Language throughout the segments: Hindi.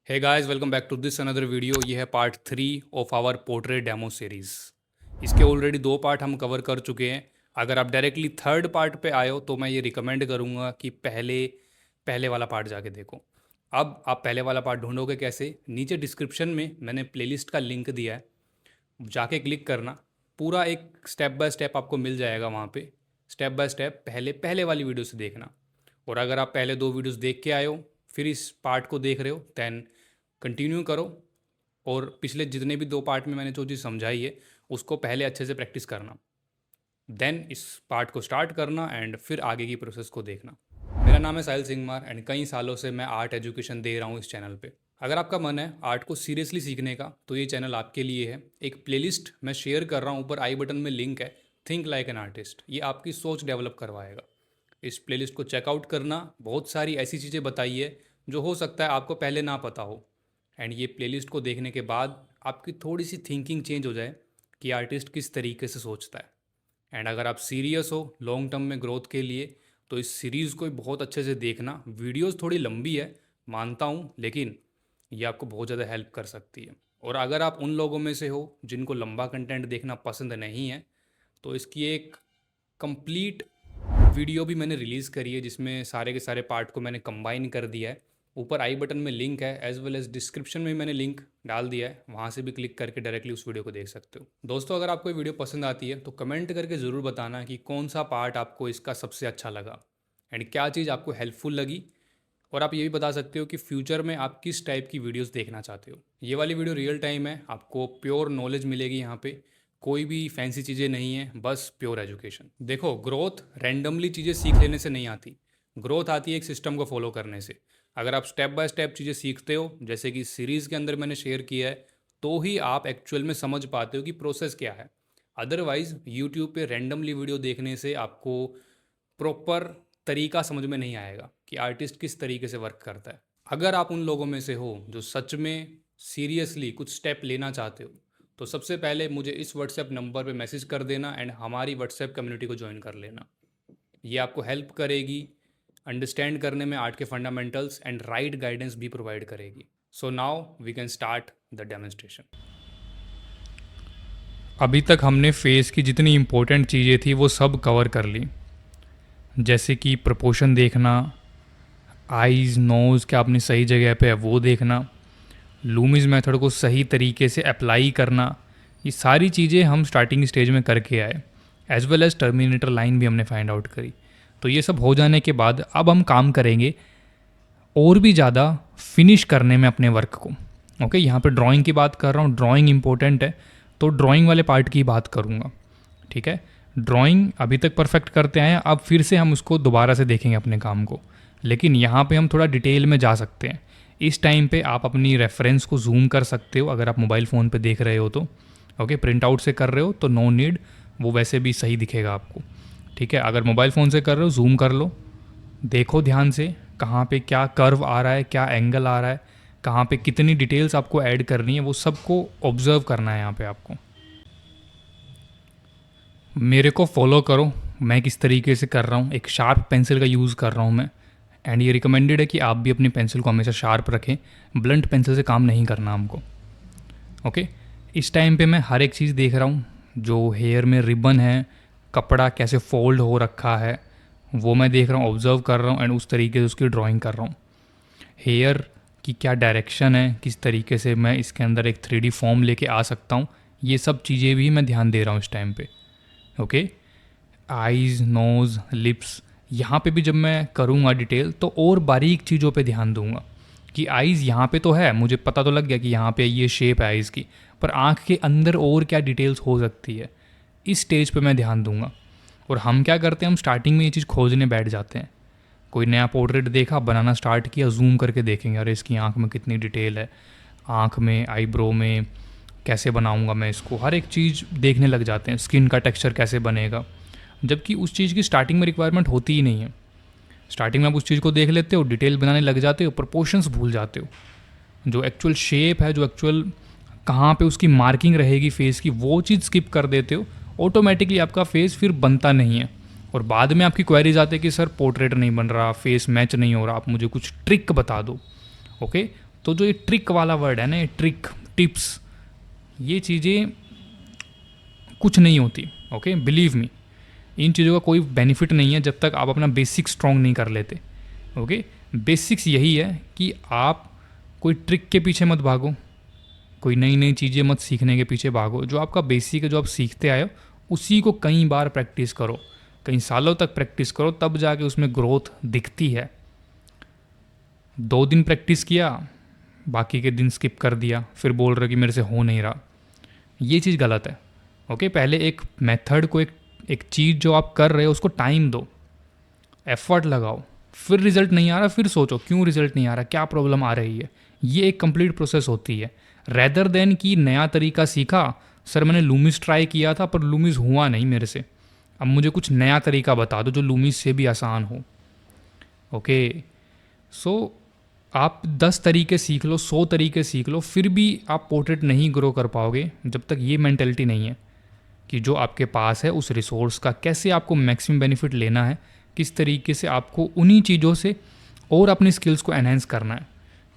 Hey guys, welcome back to this another video. ये है part 3 of our portrait demo series. इसके ऑलरेडी 2 पार्ट हम कवर कर चुके हैं। अगर आप डायरेक्टली थर्ड पार्ट पे आए हो तो मैं ये रिकमेंड करूँगा कि पहले पहले वाला पार्ट जाके देखो। अब आप पहले वाला पार्ट ढूंढोगे कैसे? नीचे डिस्क्रिप्शन में मैंने प्लेलिस्ट का लिंक दिया है, जाके क्लिक करना। पूरा एक स्टेप बाय स्टेप आपको मिल जाएगा वहाँ पे। स्टेप बाय स्टेप पहले पहले वाली वीडियो से देखना। और अगर आप पहले 2 वीडियोस देख के आए हो फिर इस पार्ट को देख रहे हो, दैन कंटिन्यू करो। और पिछले जितने भी 2 पार्ट में मैंने जो चीज़ समझाई है उसको पहले अच्छे से प्रैक्टिस करना, देन इस पार्ट को स्टार्ट करना एंड फिर आगे की प्रोसेस को देखना। मेरा नाम है साहिल सिंगमार एंड कई सालों से मैं आर्ट एजुकेशन दे रहा हूँ इस चैनल पे। अगर आपका मन है आर्ट को सीरियसली सीखने का तो ये चैनल आपके लिए है। एक प्लेलिस्ट मैं शेयर कर रहा हूँ, ऊपर आई बटन में लिंक है, थिंक लाइक एन आर्टिस्ट। ये आपकी सोच डेवलप करवाएगा। इस प्लेलिस्ट को चेकआउट करना। बहुत सारी ऐसी चीज़ें बताई है जो हो सकता है आपको पहले ना पता हो, एंड ये प्लेलिस्ट को देखने के बाद आपकी थोड़ी सी थिंकिंग चेंज हो जाए कि आर्टिस्ट किस तरीके से सोचता है। एंड अगर आप सीरियस हो लॉन्ग टर्म में ग्रोथ के लिए तो इस सीरीज़ को बहुत अच्छे से देखना। वीडियोस थोड़ी लंबी है मानता हूँ, लेकिन ये आपको बहुत ज़्यादा हेल्प कर सकती है। और अगर आप उन लोगों में से हो जिनको लंबा कंटेंट देखना पसंद नहीं है तो इसकी एक कंप्लीट वीडियो भी मैंने रिलीज़ करी है जिसमें सारे के सारे पार्ट को मैंने कंबाइन कर दिया है। ऊपर आई बटन में लिंक है, एज वेल एज डिस्क्रिप्शन में मैंने लिंक डाल दिया है, वहाँ से भी क्लिक करके डायरेक्टली उस वीडियो को देख सकते हो। दोस्तों, अगर आपको ये वीडियो पसंद आती है तो कमेंट करके ज़रूर बताना कि कौन सा पार्ट आपको इसका सबसे अच्छा लगा एंड क्या चीज़ आपको हेल्पफुल लगी। और आप ये भी बता सकते हो कि फ्यूचर में आप किस टाइप की वीडियोस देखना चाहते हो। ये वाली वीडियो रियल टाइम है, आपको प्योर नॉलेज मिलेगी यहाँ पे। कोई भी फैंसी चीज़ें नहीं है, बस प्योर एजुकेशन। देखो, ग्रोथ रैंडमली चीज़ें सीख लेने से नहीं आती। ग्रोथ आती है एक सिस्टम को फॉलो करने से। अगर आप स्टेप बाय स्टेप चीज़ें सीखते हो, जैसे कि सीरीज़ के अंदर मैंने शेयर किया है, तो ही आप एक्चुअल में समझ पाते हो कि प्रोसेस क्या है। अदरवाइज़ यूट्यूब पे रैंडमली वीडियो देखने से आपको प्रॉपर तरीका समझ में नहीं आएगा कि आर्टिस्ट किस तरीके से वर्क करता है। अगर आप उन लोगों में से हो जो सच में सीरियसली कुछ स्टेप लेना चाहते हो तो सबसे पहले मुझे इस व्हाट्सएप नंबर पे मैसेज कर देना एंड हमारी व्हाट्सएप कम्युनिटी को ज्वाइन कर लेना। ये आपको हेल्प करेगी अंडरस्टैंड करने में आर्ट के फंडामेंटल्स एंड राइट गाइडेंस भी प्रोवाइड करेगी। So now we can start the demonstration. अभी तक हमने फेस की जितनी इंपॉर्टेंट चीज़ें थी वो सब कवर कर ली, जैसे कि प्रपोर्शन देखना, आईज़ नोज़ क्या अपनी सही जगह पे है वो देखना, लूमिस मेथड को सही तरीके से अप्लाई करना। ये सारी चीज़ें हम स्टार्टिंग स्टेज में करके आए, as well as terminator line भी हमने फाइंड आउट करी। तो ये सब हो जाने के बाद अब हम काम करेंगे और भी ज़्यादा फिनिश करने में अपने वर्क को। ओके, यहाँ पे ड्राइंग की बात कर रहा हूँ, ड्राइंग इंपॉर्टेंट है तो ड्राइंग वाले पार्ट की बात करूँगा। ठीक है, ड्राइंग अभी तक परफेक्ट करते आए हैं, अब फिर से हम उसको दोबारा से देखेंगे अपने काम को, लेकिन यहाँ पे हम थोड़ा डिटेल में जा सकते हैं। इस टाइम पे आप अपनी रेफरेंस को जूम कर सकते हो अगर आप मोबाइल फ़ोन पे देख रहे हो तो। ओके, प्रिंट आउट से कर रहे हो तो नो नीड, वो वैसे भी सही दिखेगा आपको। ठीक है, अगर मोबाइल फ़ोन से कर रहे हो जूम कर लो, देखो ध्यान से कहाँ पे क्या कर्व आ रहा है, क्या एंगल आ रहा है, कहाँ पे कितनी डिटेल्स आपको ऐड करनी है, वो सबको ऑब्जर्व करना है यहाँ पे आपको। मेरे को फॉलो करो, मैं किस तरीके से कर रहा हूँ। एक शार्प पेंसिल का यूज़ कर रहा हूँ मैं, एंड ये रिकमेंडेड है कि आप भी अपनी पेंसिल को हमेशा शार्प रखें। ब्लंट पेंसिल से काम नहीं करना हमको। ओके, इस टाइम पे मैं हर एक चीज़ देख रहा हूँ। जो हेयर में रिबन है, कपड़ा कैसे फोल्ड हो रखा है, वो मैं देख रहा हूँ, ऑब्जर्व कर रहा हूँ एंड उस तरीके से उसकी ड्राइंग कर रहा हूँ। हेयर की क्या डायरेक्शन है, किस तरीके से मैं इसके अंदर एक 3D फॉर्म लेके आ सकता हूँ, ये सब चीज़ें भी मैं ध्यान दे रहा हूँ इस टाइम पे। ओके, आईज़ नोज़ लिप्स, यहाँ पे भी जब मैं करूँगा डिटेल तो और बारीक चीज़ों पे ध्यान दूंगा कि आईज़ यहाँ पे तो है, मुझे पता तो लग गया कि यहाँ पे ये शेप है आईज़ की, पर आँख के अंदर और क्या डिटेल्स हो सकती है, इस स्टेज पे मैं ध्यान दूंगा। और हम क्या करते हैं, हम स्टार्टिंग में ये चीज़ खोजने बैठ जाते हैं। कोई नया पोर्ट्रेट देखा, बनाना स्टार्ट किया, जूम करके देखेंगे अरे इसकी आँख में कितनी डिटेल है, आँख में, आईब्रो में कैसे बनाऊँगा मैं इसको, हर एक चीज़ देखने लग जाते हैं। स्किन का टेक्सचर कैसे बनेगा, जबकि उस चीज़ की स्टार्टिंग में रिक्वायरमेंट होती ही नहीं है। स्टार्टिंग में आप उस चीज़ को देख लेते हो, डिटेल बनाने लग जाते हो, प्रोपोर्शंस भूल जाते हो। जो एक्चुअल शेप है, जो एक्चुअल कहाँ पे उसकी मार्किंग रहेगी फेस की, वो चीज़ स्किप कर देते हो। ऑटोमेटिकली आपका फेस फिर बनता नहीं है और बाद में आपकी क्वेरीज आते हैं कि सर पोर्ट्रेट नहीं बन रहा, फेस मैच नहीं हो रहा, आप मुझे कुछ ट्रिक बता दो। ओके, तो जो ये ट्रिक वाला वर्ड है ना, ये ट्रिक, टिप्स, ये चीज़ें कुछ नहीं होती। ओके, बिलीव मी, इन चीज़ों का कोई बेनिफिट नहीं है जब तक आप अपना बेसिक स्ट्रॉन्ग नहीं कर लेते। ओके, बेसिक्स यही है कि आप कोई ट्रिक के पीछे मत भागो, कोई नई नई चीज़ें मत सीखने के पीछे भागो। जो आपका बेसिक है, जो आप सीखते आए हो, उसी को कई बार प्रैक्टिस करो, कई सालों तक प्रैक्टिस करो, तब जाके उसमें ग्रोथ दिखती है। 2 दिन प्रैक्टिस किया, बाकी के दिन स्किप कर दिया, फिर बोल रहे कि मेरे से हो नहीं रहा, ये चीज़ गलत है। ओके, पहले एक मेथड को, एक चीज़ जो आप कर रहे हो उसको टाइम दो, एफर्ट लगाओ, फिर रिजल्ट नहीं आ रहा फिर सोचो क्यों रिजल्ट नहीं आ रहा, क्या प्रॉब्लम आ रही है। ये एक कंप्लीट प्रोसेस होती है, रेदर देन कि नया तरीका सीखा, सर मैंने लूमिस ट्राई किया था पर लूमिस हुआ नहीं मेरे से, अब मुझे कुछ नया तरीका बता दो जो लूमिस से भी आसान हो। ओके, सो आप 10 तरीके सीख लो, 100 तरीके सीख लो, फिर भी आप पोर्ट्रेट नहीं ग्रो कर पाओगे जब तक ये मेंटेलिटी नहीं है कि जो आपके पास है उस रिसोर्स का कैसे आपको मैक्सिमम बेनिफिट लेना है, किस तरीके से आपको उन्हीं चीज़ों से और अपनी स्किल्स को एनहेंस करना है।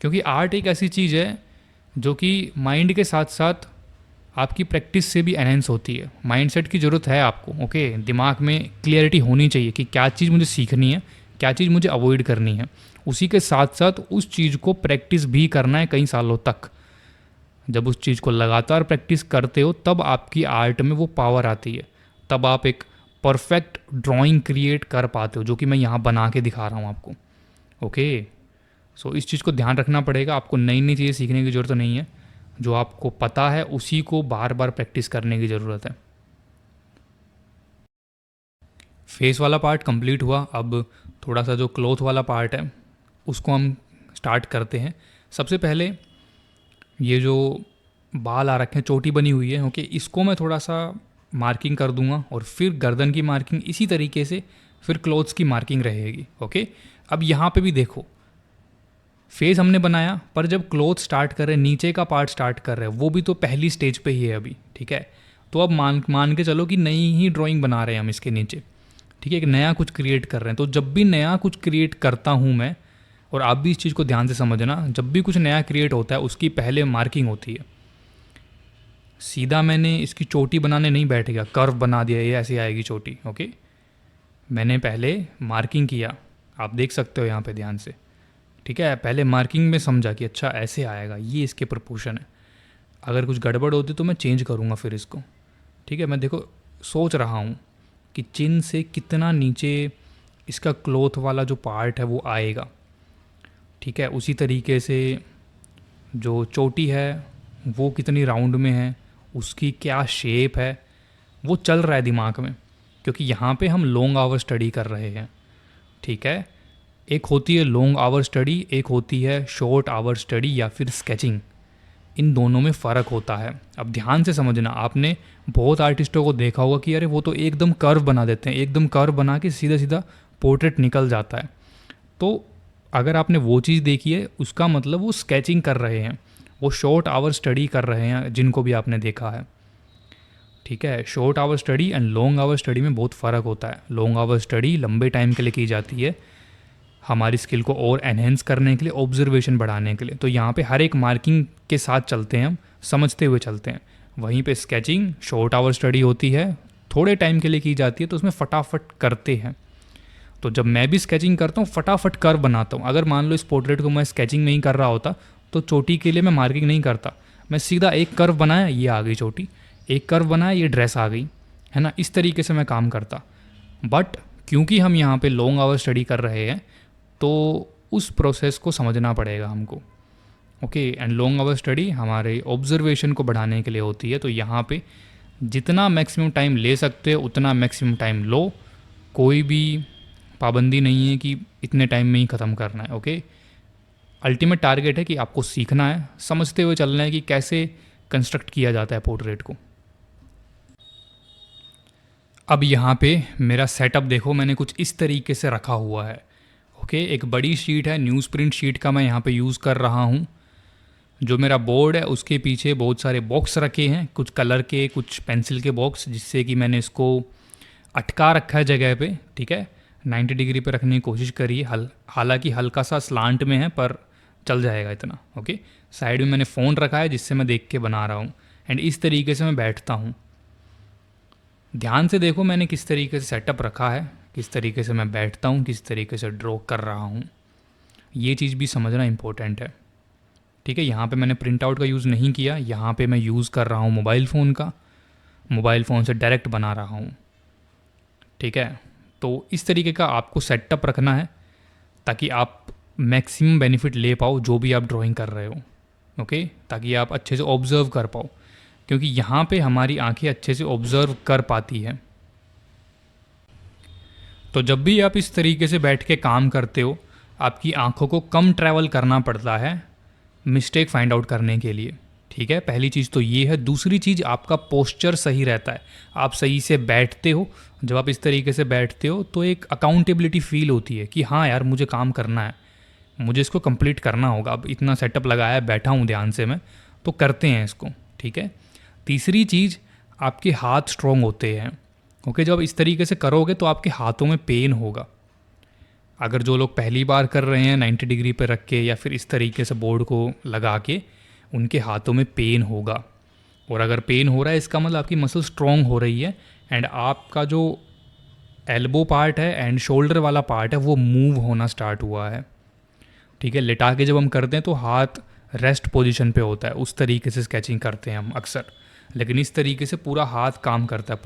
क्योंकि आर्ट एक ऐसी चीज़ है जो कि माइंड के साथ साथ आपकी प्रैक्टिस से भी एनहेंस होती है। माइंडसेट की ज़रूरत है आपको। ओके, दिमाग में क्लियरिटी होनी चाहिए कि क्या चीज़ मुझे सीखनी है, क्या चीज़ मुझे अवॉइड करनी है। उसी के साथ साथ उस चीज़ को प्रैक्टिस भी करना है कई सालों तक। जब उस चीज़ को लगातार प्रैक्टिस करते हो तब आपकी आर्ट में वो पावर आती है, तब आप एक परफेक्ट ड्राइंग क्रिएट कर पाते हो, जो कि मैं यहाँ बना के दिखा रहा हूँ आपको। ओके, सो इस चीज़ को ध्यान रखना पड़ेगा। आपको नई नई चीज़ें सीखने की ज़रूरत नहीं है, जो आपको पता है उसी को बार बार प्रैक्टिस करने की ज़रूरत है। फेस वाला पार्ट कंप्लीट हुआ, अब थोड़ा सा जो क्लोथ वाला पार्ट है उसको हम स्टार्ट करते हैं। सबसे पहले ये जो बाल आ रखे हैं, चोटी बनी हुई है, ओके, इसको मैं थोड़ा सा मार्किंग कर दूंगा और फिर गर्दन की मार्किंग इसी तरीके से फिर क्लोथ्स की मार्किंग रहेगी। ओके, अब यहाँ पे भी देखो, फेस हमने बनाया पर जब क्लोथ स्टार्ट कर रहे हैं, नीचे का पार्ट स्टार्ट कर रहे हैं, वो भी तो पहली स्टेज पे ही है अभी। ठीक है, तो अब मान के चलो कि नई ही ड्राइंग बना रहे हैं हम इसके नीचे। ठीक है, एक नया कुछ क्रिएट कर रहे हैं। तो जब भी नया कुछ क्रिएट करता हूँ मैं, और आप भी इस चीज़ को ध्यान से समझना, जब भी कुछ नया क्रिएट होता है उसकी पहले मार्किंग होती है। सीधा मैंने इसकी चोटी बनाने नहीं बैठ गया, कर्व बना दिया ये ऐसे आएगी चोटी। ओके, मैंने पहले मार्किंग किया, आप देख सकते हो यहाँ पे ध्यान से। ठीक है, पहले मार्किंग में समझा कि अच्छा ऐसे आएगा, ये इसके प्रपोर्शन है। अगर कुछ गड़बड़ होती तो मैं चेंज करूँगा फिर इसको। ठीक है, मैं देखो सोच रहा हूँ कि चिन से कितना नीचे इसका क्लोथ वाला जो पार्ट है वो आएगा। ठीक है, उसी तरीके से जो चोटी है वो कितनी राउंड में है, उसकी क्या शेप है, वो चल रहा है दिमाग में, क्योंकि यहाँ पे हम लॉन्ग आवर स्टडी कर रहे हैं। ठीक है, एक होती है लॉन्ग आवर स्टडी, एक होती है शॉर्ट आवर स्टडी या फिर स्केचिंग। इन दोनों में फ़र्क होता है। अब ध्यान से समझना, आपने बहुत आर्टिस्टों को देखा होगा कि अरे वो तो एकदम कर्व बना देते हैं, एकदम कर्व बना के सीधा सीधा पोर्ट्रेट निकल जाता है। तो अगर आपने वो चीज़ देखी है, उसका मतलब वो स्केचिंग कर रहे हैं, वो शॉर्ट आवर स्टडी कर रहे हैं, जिनको भी आपने देखा है। ठीक है, short hour study and long hour study में बहुत फ़र्क होता है। लॉन्ग आवर स्टडी लंबे टाइम के लिए की जाती है, हमारी स्किल को और एनहेंस करने के लिए, ऑब्जर्वेशन बढ़ाने के लिए। तो यहाँ पे हर एक मार्किंग के साथ चलते हैं हम, समझते हुए चलते हैं। वहीं पे स्केचिंग शॉर्ट आवर स्टडी होती है, थोड़े टाइम के लिए की जाती है, तो उसमें फटाफट करते हैं। तो जब मैं भी स्केचिंग करता हूँ फटाफट कर्व बनाता हूँ। अगर मान लो इस पोर्ट्रेट को मैं स्केचिंग में ही कर रहा होता तो चोटी के लिए मैं मार्किंग नहीं करता, मैं सीधा एक कर्व बनाया, ये आ गई चोटी, एक कर्व बनाया, ये ड्रेस आ गई, है ना। इस तरीके से मैं काम करता। बट क्योंकि हम यहाँ पे लॉन्ग आवर स्टडी कर रहे हैं तो उस प्रोसेस को समझना पड़ेगा हमको। Okay, and long hour study हमारे ऑब्जर्वेशन को बढ़ाने के लिए होती है। तो यहाँ पे जितना मैक्सिमम टाइम ले सकते हो उतना मैक्सिमम टाइम लो, कोई भी पाबंदी नहीं है कि इतने टाइम में ही ख़त्म करना है। ओके, अल्टीमेट टारगेट है कि आपको सीखना है, समझते हुए चलना है कि कैसे कंस्ट्रक्ट किया जाता है पोर्ट्रेट को। अब यहाँ पे मेरा सेटअप देखो, मैंने कुछ इस तरीके से रखा हुआ है। ओके, एक बड़ी शीट है, न्यूज़ प्रिंट शीट का मैं यहाँ पे यूज़ कर रहा हूँ। जो मेरा बोर्ड है उसके पीछे बहुत सारे बॉक्स रखे हैं, कुछ कलर के, कुछ पेंसिल के बॉक्स, जिससे कि मैंने इसको अटका रखा है जगह पे। ठीक है, 90 डिग्री पे रखने की कोशिश करिए, हालांकि हल्का सा स्लांट में है, पर चल जाएगा इतना। ओके, साइड में मैंने फ़ोन रखा है जिससे मैं देख के बना रहा हूँ, एंड इस तरीके से मैं बैठता हूँ। ध्यान से देखो मैंने किस तरीके से सेटअप रखा है, किस तरीके से मैं बैठता हूँ, किस तरीके से ड्रॉ कर रहा हूँ, ये चीज़ भी समझना इम्पोर्टेंट है। ठीक है, यहाँ पे मैंने प्रिंट आउट का यूज़ नहीं किया, यहाँ पे मैं यूज़ कर रहा हूँ मोबाइल फ़ोन का, मोबाइल फ़ोन से डायरेक्ट बना रहा हूँ। ठीक है, तो इस तरीके का आपको सेटअप रखना है ताकि आप मैक्सिमम बेनिफिट ले पाओ जो भी आप ड्राइंग कर रहे हो। ओके, ताकि आप अच्छे से ऑब्ज़र्व कर पाओ, क्योंकि यहाँ पे हमारी आंखें अच्छे से ऑब्ज़र्व कर पाती हैं। तो जब भी आप इस तरीके से बैठ के काम करते हो, आपकी आंखों को कम ट्रैवल करना पड़ता है मिस्टेक फाइंड आउट करने के लिए। ठीक है, पहली चीज़ तो ये है। दूसरी चीज़, आपका पोस्चर सही रहता है, आप सही से बैठते हो। जब आप इस तरीके से बैठते हो तो एक अकाउंटेबिलिटी फील होती है कि हाँ यार मुझे काम करना है, मुझे इसको कंप्लीट करना होगा। अब इतना सेटअप लगाया है, बैठा हूँ ध्यान से मैं, तो करते हैं इसको। ठीक है, तीसरी चीज़, आपके हाथ स्ट्रॉन्ग होते हैं। ओके, जब इस तरीके से करोगे तो आपके हाथों में पेन होगा। अगर जो लोग पहली बार कर रहे हैं 90 डिग्री पे रख के या फिर इस तरीके से बोर्ड को लगा के, उनके हाथों में पेन होगा। और अगर पेन हो रहा है इसका मतलब आपकी मसल स्ट्रॉन्ग हो रही है, एंड आपका जो एल्बो पार्ट है एंड शोल्डर वाला पार्ट है वो मूव होना स्टार्ट हुआ है। ठीक है, लिटा के जब हम करते हैं तो हाथ रेस्ट पोजीशन पे होता है, उस तरीके से स्केचिंग करते हैं हम अक्सर। लेकिन इस तरीके से पूरा हाथ काम करता है,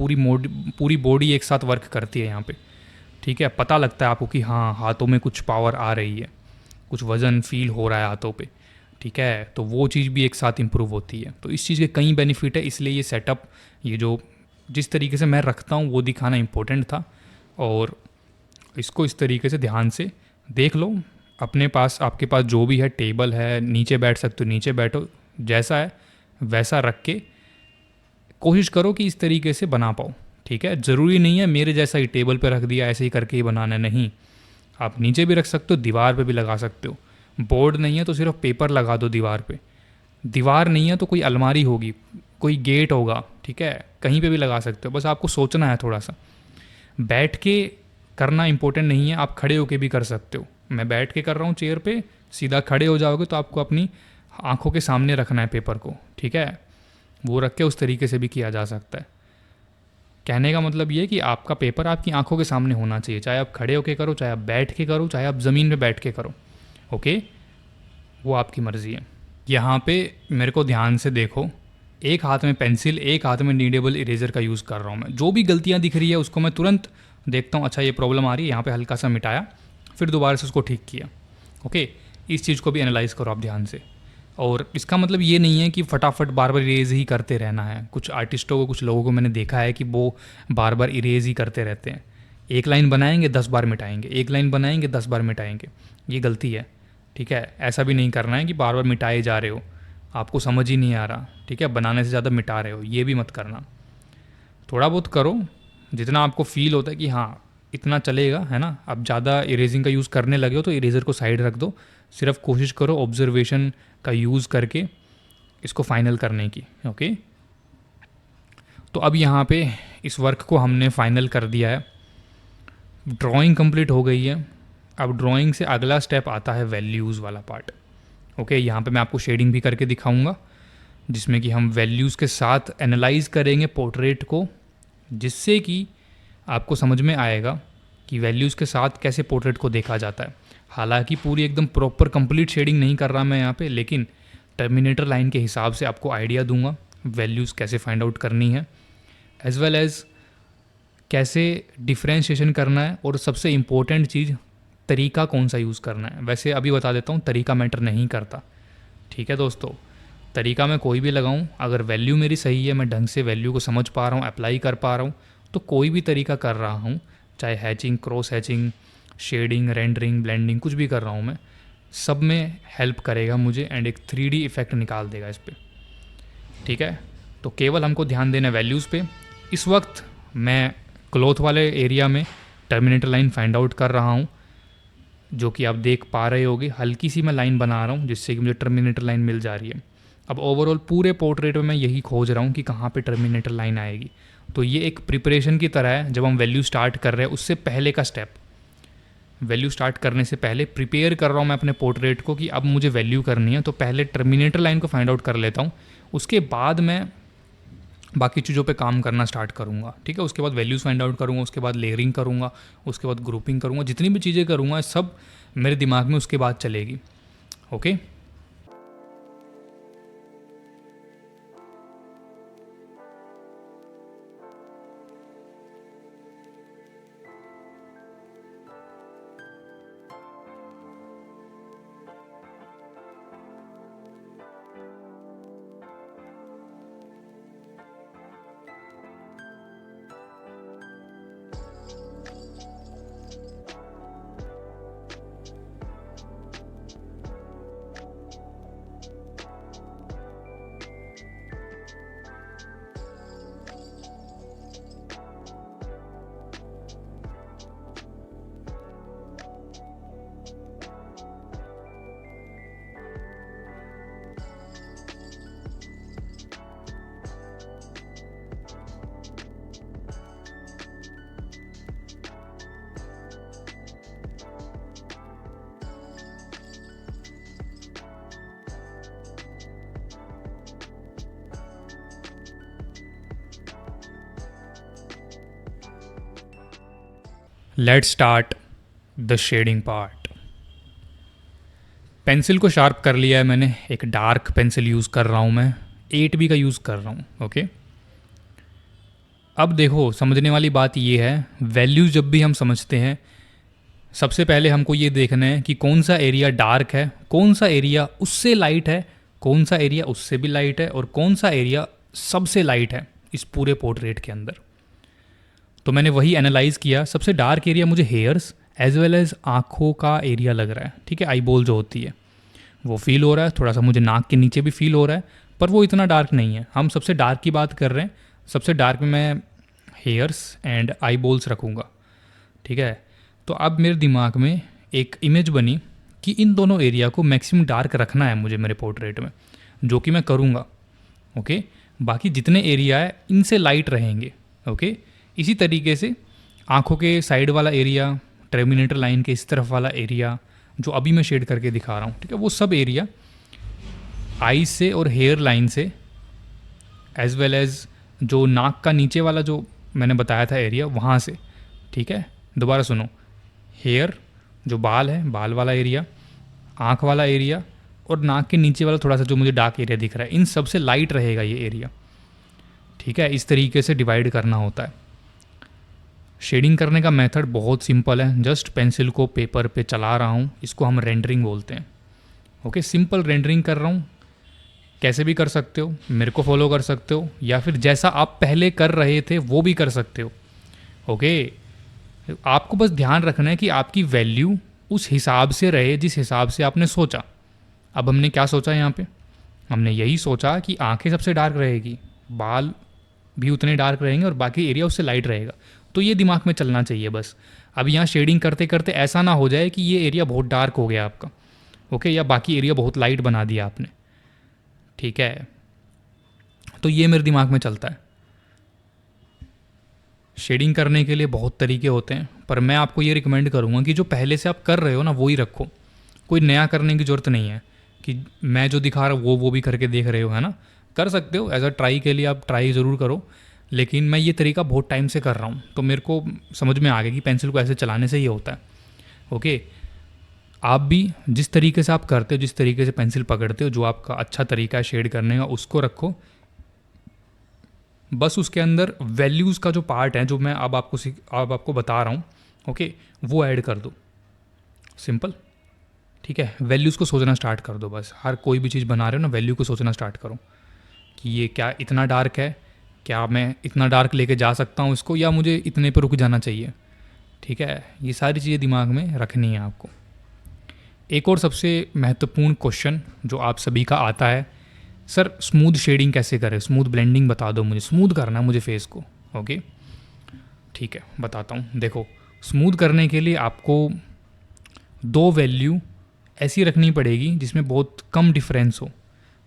पूरी बॉडी एक साथ वर्क करती है यहाँ पे। ठीक है, पता लगता है आपको कि हाँ हाथों में कुछ पावर आ रही है, कुछ वज़न फील हो रहा है हाथों पे। ठीक है, तो वो चीज़ भी एक साथ इम्प्रूव होती है। तो इस चीज़ के कई बेनिफिट है, इसलिए ये सेटअप, ये जो जिस तरीके से मैं रखता हूँ वो दिखाना इम्पोर्टेंट था। और इसको इस तरीके से ध्यान से देख लो। अपने पास, आपके पास जो भी है, टेबल है, नीचे बैठ सकते हो नीचे बैठो, जैसा है वैसा रख के कोशिश करो कि इस तरीके से बना पाओ। ठीक है, ज़रूरी नहीं है मेरे जैसा ही टेबल पे रख दिया ऐसे ही करके ही बनाना, नहीं। आप नीचे भी रख सकते हो, दीवार पे भी लगा सकते हो। बोर्ड नहीं है तो सिर्फ पेपर लगा दो दीवार पे, दीवार नहीं है तो कोई अलमारी होगी, कोई गेट होगा। ठीक है, कहीं पे भी लगा सकते हो, बस आपको सोचना है थोड़ा सा। बैठ के करना इंपॉर्टेंट नहीं है, आप खड़े होके भी कर सकते हो। मैं बैठ के कर रहा हूँ चेयर पे, सीधा खड़े हो जाओगे तो आपको अपनी आंखों के सामने रखना है पेपर को। ठीक है, वो रख के उस तरीके से भी किया जा सकता है। कहने का मतलब ये है कि आपका पेपर आपकी आंखों के सामने होना चाहिए, चाहे आप खड़े होके करो, चाहे आप बैठ के करो, चाहे आप ज़मीन पे बैठ के करो। ओके, वो आपकी मर्ज़ी है। यहाँ पे मेरे को ध्यान से देखो, एक हाथ में पेंसिल, एक हाथ में नीडेबल इरेजर का यूज़ कर रहा हूँ मैं। जो भी गलतियाँ दिख रही है उसको मैं तुरंत देखता हूँ, अच्छा ये प्रॉब्लम आ रही है, यहाँ पे हल्का सा मिटाया, फिर दोबारा से उसको ठीक किया। ओके, इस चीज़ को भी एनालाइज़ करो आप ध्यान से। और इसका मतलब ये नहीं है कि फटाफट बार बार इरेज ही करते रहना है। कुछ आर्टिस्टों को, कुछ लोगों को मैंने देखा है कि वो बार बार इरेज ही करते रहते हैं। एक लाइन बनाएंगे 10 बार मिटाएंगे, एक लाइन बनाएंगे 10 बार मिटाएंगे, ये गलती है। ठीक है, ऐसा भी नहीं करना है कि बार बार मिटाए जा रहे हो, आपको समझ ही नहीं आ रहा। ठीक है, बनाने से ज़्यादा मिटा रहे हो, ये भी मत करना। थोड़ा बहुत करो जितना आपको फील होता है कि हाँ इतना चलेगा, है ना। अब ज़्यादा इरेजिंग का यूज़ करने लगे हो तो इरेज़र को साइड रख दो, सिर्फ कोशिश करो ऑब्जर्वेशन का यूज़ करके इसको फाइनल करने की। ओके, तो अब यहाँ पे इस वर्क को हमने फाइनल कर दिया है, ड्राइंग कंप्लीट हो गई है। अब ड्राइंग से अगला स्टेप आता है वैल्यूज़ वाला पार्ट। ओके, यहाँ पे मैं आपको शेडिंग भी करके दिखाऊंगा, जिसमें कि हम वैल्यूज़ के साथ एनालाइज करेंगे पोर्ट्रेट को, जिससे कि आपको समझ में आएगा कि वैल्यूज़ के साथ कैसे पोर्ट्रेट को देखा जाता है। हालांकि पूरी एकदम प्रॉपर कंप्लीट शेडिंग नहीं कर रहा मैं यहाँ पे, लेकिन टर्मिनेटर लाइन के हिसाब से आपको आइडिया दूंगा वैल्यूज़ कैसे फाइंड आउट करनी है, एज वेल एज़ कैसे डिफ्रेंशिएशन करना है, और सबसे इम्पोर्टेंट चीज़ तरीका कौन सा यूज़ करना है। वैसे अभी बता देता हूँ, तरीका मैटर नहीं करता। ठीक है दोस्तों, तरीका मैं कोई भी लगाऊँ, अगर वैल्यू मेरी सही है, मैं ढंग से वैल्यू को समझ पा रहा हूँ, अप्लाई कर पा रहा हूँ, तो कोई भी तरीका कर रहा हूँ, चाहे hatching, cross hatching, shading, rendering, blending, कुछ भी कर रहा हूँ मैं, सब में हेल्प करेगा मुझे एंड एक 3D इफेक्ट निकाल देगा इस पर। ठीक है, तो केवल हमको ध्यान देना वैल्यूज़ पे। इस वक्त मैं क्लॉथ वाले एरिया में टर्मिनेटर लाइन फाइंड आउट कर रहा हूँ, जो कि आप देख पा रहे होगे। हल्की सी मैं लाइन बना रहा हूँ जिससे कि मुझे टर्मिनेटर लाइन मिल जा रही है। अब ओवरऑल पूरे पोर्ट्रेट में मैं यही खोज रहा हूँ कि कहाँ पे टर्मिनेटर लाइन आएगी। तो ये एक प्रिपरेशन की तरह है, जब हम वैल्यू स्टार्ट कर रहे हैं उससे पहले का स्टेप। वैल्यू स्टार्ट करने से पहले प्रिपेयर कर रहा हूँ मैं अपने पोर्ट्रेट को कि अब मुझे वैल्यू करनी है, तो पहले टर्मिनेटर लाइन को फाइंड आउट कर लेता हूँ, उसके बाद मैं बाकी चीज़ों पे काम करना स्टार्ट करूँगा। ठीक है, उसके बाद वैल्यूज़ फाइंड आउट करूँगा, उसके बाद लेयरिंग करूँगा, उसके बाद ग्रुपिंग करूँगा, जितनी भी चीज़ें करूँगा सब मेरे दिमाग में उसके बाद चलेगी। Okay, let's start the shading part. Pencil को शार्प कर लिया है मैंने, एक डार्क पेंसिल यूज़ कर रहा हूँ मैं, 8B का यूज़ कर रहा हूँ। ओके, अब देखो समझने वाली बात ये है, वैल्यूज़ जब भी हम समझते हैं सबसे पहले हमको ये देखना है कि कौन सा एरिया डार्क है, कौन सा एरिया उससे लाइट है, कौन सा एरिया उससे भी लाइट है, और कौन सा एरिया सबसे लाइट है इस पूरे पोर्ट्रेट के अंदर। तो मैंने वही एनालाइज किया। सबसे डार्क एरिया मुझे हेयर्स एज वेल एज आँखों का एरिया लग रहा है। ठीक है, आई बॉल जो होती है वो फील हो रहा है, थोड़ा सा मुझे नाक के नीचे भी फील हो रहा है, पर वो इतना डार्क नहीं है। हम सबसे डार्क की बात कर रहे हैं, सबसे डार्क में मैं हेयर्स एंड आई बॉल्स रखूँगा। ठीक है, तो अब मेरे दिमाग में एक इमेज बनी कि इन दोनों एरिया को मैक्सिमम डार्क रखना है मुझे मेरे पोर्ट्रेट में, जो कि मैं करूँगा। ओके, बाकी जितने एरिया है इनसे लाइट रहेंगे। ओके, इसी तरीके से आँखों के साइड वाला एरिया, टर्मिनेटर लाइन के इस तरफ वाला एरिया जो अभी मैं शेड करके दिखा रहा हूँ, ठीक है, वो सब एरिया आई से और हेयर लाइन से एज वेल एज जो नाक का नीचे वाला जो मैंने बताया था एरिया वहाँ से। ठीक है, दोबारा सुनो, हेयर जो बाल है, बाल वाला एरिया, आँख वाला एरिया और नाक के नीचे वाला थोड़ा सा जो मुझे डार्क एरिया दिख रहा है, इन सबसे लाइट रहेगा ये एरिया। ठीक है, इस तरीके से डिवाइड करना होता है। शेडिंग करने का मेथड बहुत सिंपल है, जस्ट पेंसिल को पेपर पे चला रहा हूँ, इसको हम रेंडरिंग बोलते हैं। ओके, सिंपल रेंडरिंग कर रहा हूँ, कैसे भी कर सकते हो, मेरे को फॉलो कर सकते हो, या फिर जैसा आप पहले कर रहे थे वो भी कर सकते हो। ओके, आपको बस ध्यान रखना है कि आपकी वैल्यू उस हिसाब से रहे जिस हिसाब से आपने सोचा। अब हमने क्या सोचा यहाँ पे, हमने यही सोचा कि आंखें सबसे डार्क रहेगी, बाल भी उतने डार्क रहेंगे और बाकी एरिया उससे लाइट रहेगा। तो ये दिमाग में चलना चाहिए बस। अब यहाँ शेडिंग करते करते ऐसा ना हो जाए कि ये एरिया बहुत डार्क हो गया आपका, ओके, या बाकी एरिया बहुत लाइट बना दिया आपने। ठीक है, तो ये मेरे दिमाग में चलता है। शेडिंग करने के लिए बहुत तरीके होते हैं, पर मैं आपको ये रिकमेंड करूँगा कि जो पहले से आप कर रहे हो ना वो ही रखो, कोई नया करने की ज़रूरत नहीं है कि मैं जो दिखा रहा हूँ वो भी करके देख रहे हो, है ना। कर सकते हो एज अ ट्राई के लिए, आप ट्राई ज़रूर करो, लेकिन मैं ये तरीका बहुत टाइम से कर रहा हूँ तो मेरे को समझ में आ गया कि पेंसिल को ऐसे चलाने से ही होता है। ओके, आप भी जिस तरीके से आप करते हो, जिस तरीके से पेंसिल पकड़ते हो, जो आपका अच्छा तरीका है शेड करने का उसको रखो। बस उसके अंदर वैल्यूज़ का जो पार्ट है जो मैं अब आपको बता रहा हूँ, ओके, वो ऐड कर दो। सिंपल, ठीक है, वैल्यूज़ को सोचना स्टार्ट कर दो। बस हर कोई भी चीज़ बना रहे हो ना, वैल्यू को सोचना स्टार्ट करो कि ये क्या इतना डार्क है, क्या मैं इतना डार्क लेके जा सकता हूँ इसको, या मुझे इतने पर रुक जाना चाहिए। ठीक है, ये सारी चीज़ें दिमाग में रखनी है आपको। एक और सबसे महत्वपूर्ण क्वेश्चन जो आप सभी का आता है, सर स्मूथ शेडिंग कैसे करें, स्मूथ ब्लेंडिंग बता दो मुझे, स्मूथ करना है मुझे फेस को। ओके, ठीक है, बताता हूँ। देखो, स्मूथ करने के लिए आपको दो वैल्यू ऐसी रखनी पड़ेगी जिसमें बहुत कम डिफरेंस हो।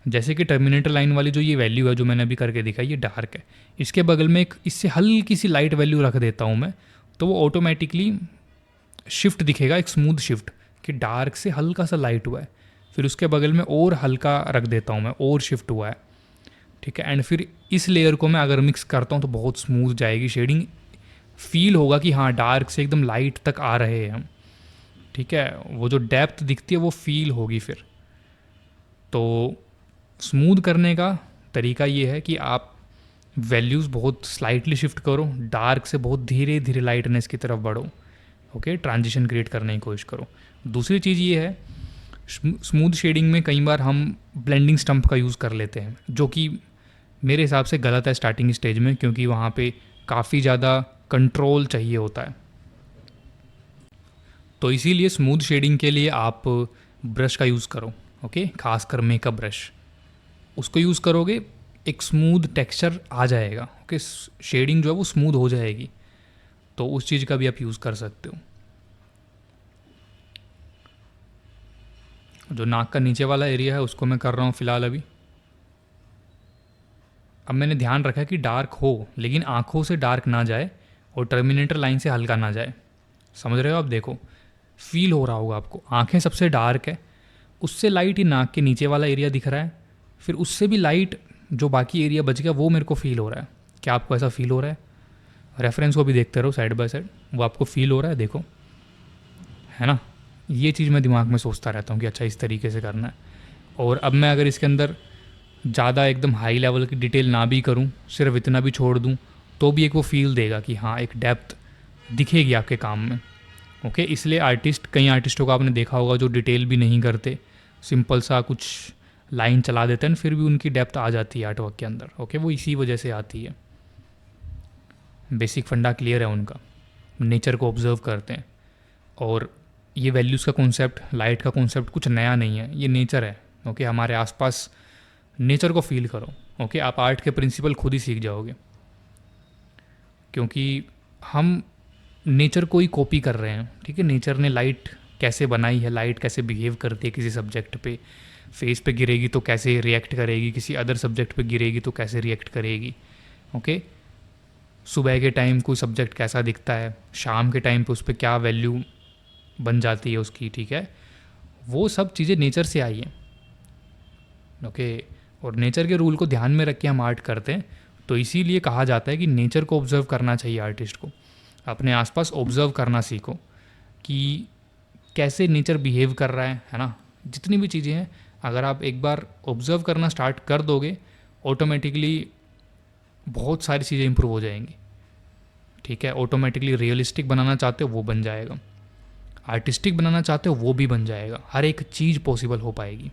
जैसे कि टर्मिनेटर लाइन वाली जो ये वैल्यू है जो मैंने अभी करके दिखाई, ये डार्क है, इसके बगल में एक इससे हल्की सी लाइट वैल्यू रख देता हूँ मैं, तो वो ऑटोमेटिकली शिफ्ट दिखेगा, एक स्मूथ शिफ्ट कि डार्क से हल्का सा लाइट हुआ है, फिर उसके बगल में और हल्का रख देता हूँ मैं, और शिफ्ट हुआ है, ठीक है। एंड फिर इस लेयर को मैं अगर मिक्स करता हूँ तो बहुत स्मूथ जाएगी शेडिंग, फील होगा कि हाँ डार्क से एकदम लाइट तक आ रहे हैं हम, ठीक है। वो जो डेप्थ दिखती है वो फील होगी फिर। तो स्मूथ करने का तरीका ये है कि आप वैल्यूज़ बहुत स्लाइटली शिफ्ट करो, डार्क से बहुत धीरे धीरे लाइटनेस की तरफ बढ़ो, ओके, ट्रांजिशन क्रिएट करने की कोशिश करो। दूसरी चीज़ ये है, स्मूथ शेडिंग में कई बार हम ब्लेंडिंग स्टम्प का यूज़ कर लेते हैं, जो कि मेरे हिसाब से गलत है स्टार्टिंग स्टेज में, क्योंकि वहाँ पे काफ़ी ज़्यादा कंट्रोल चाहिए होता है। तो इसीलिए स्मूथ शेडिंग के लिए आप ब्रश का यूज़ करो, ओके, खासकर मेकअप ब्रश, उसको यूज़ करोगे एक स्मूथ टेक्सचर आ जाएगा, ओके, शेडिंग जो है वो स्मूथ हो जाएगी। तो उस चीज़ का भी आप यूज़ कर सकते हो। जो नाक का नीचे वाला एरिया है उसको मैं कर रहा हूँ फ़िलहाल अभी। अब मैंने ध्यान रखा कि डार्क हो लेकिन आँखों से डार्क ना जाए और टर्मिनेटर लाइन से हल्का ना जाए, समझ रहे हो आप? देखो फील हो रहा होगा आपको, आँखें सबसे डार्क है, उससे लाइट ही नाक के नीचे वाला एरिया दिख रहा है, फिर उससे भी लाइट जो बाकी एरिया बच गया वो मेरे को फील हो रहा है। क्या आपको ऐसा फील हो रहा है? रेफरेंस को भी देखते रहो साइड बाय साइड, वो आपको फील हो रहा है, देखो, है ना। ये चीज़ मैं दिमाग में सोचता रहता हूँ कि अच्छा इस तरीके से करना है। और अब मैं अगर इसके अंदर ज़्यादा एकदम हाई लेवल की डिटेल ना भी करूँ, सिर्फ इतना भी छोड़ दूँ, तो भी एक वो फील देगा कि हाँ एक डेप्थ दिखेगी आपके काम में, ओके। इसलिए कई आर्टिस्टों को आपने देखा होगा जो डिटेल भी नहीं करते, सिंपल सा कुछ लाइन चला देते हैं, फिर भी उनकी डेप्थ आ जाती है आर्टवर्क के अंदर, ओके। वो इसी वजह से आती है, बेसिक फंडा क्लियर है उनका, नेचर को ऑब्जर्व करते हैं। और ये वैल्यूज़ का कॉन्सेप्ट, लाइट का कॉन्सेप्ट कुछ नया नहीं है, ये नेचर है, ओके। हमारे आसपास नेचर को फील करो, ओके। आप आर्ट के प्रिंसिपल खुद ही सीख जाओगे, क्योंकि हम नेचर को ही कॉपी कर रहे हैं, ठीक है। नेचर ने लाइट कैसे बनाई है, लाइट कैसे बिहेव करती है किसी सब्जेक्ट पे, फेस पे गिरेगी तो कैसे रिएक्ट करेगी, किसी अदर सब्जेक्ट पे गिरेगी तो कैसे रिएक्ट करेगी, ओके। सुबह के टाइम कोई सब्जेक्ट कैसा दिखता है, शाम के टाइम पे उस पर क्या वैल्यू बन जाती है उसकी, ठीक है। वो सब चीज़ें नेचर से आई हैं, ओके। और नेचर के रूल को ध्यान में रख के हम आर्ट करते हैं, तो इसीलिए कहा जाता है कि नेचर को ऑब्जर्व करना चाहिए आर्टिस्ट को, अपने आसपास ऑब्जर्व करना सीखो कि कैसे नेचर बिहेव कर रहा है ना। जितनी भी चीज़ें हैं अगर आप एक बार ऑब्जर्व करना स्टार्ट कर दोगे, ऑटोमेटिकली बहुत सारी चीज़ें इंप्रूव हो जाएंगी, ठीक है। ऑटोमेटिकली रियलिस्टिक बनाना चाहते हो वो बन जाएगा, आर्टिस्टिक बनाना चाहते हो वो भी बन जाएगा, हर एक चीज़ पॉसिबल हो पाएगी।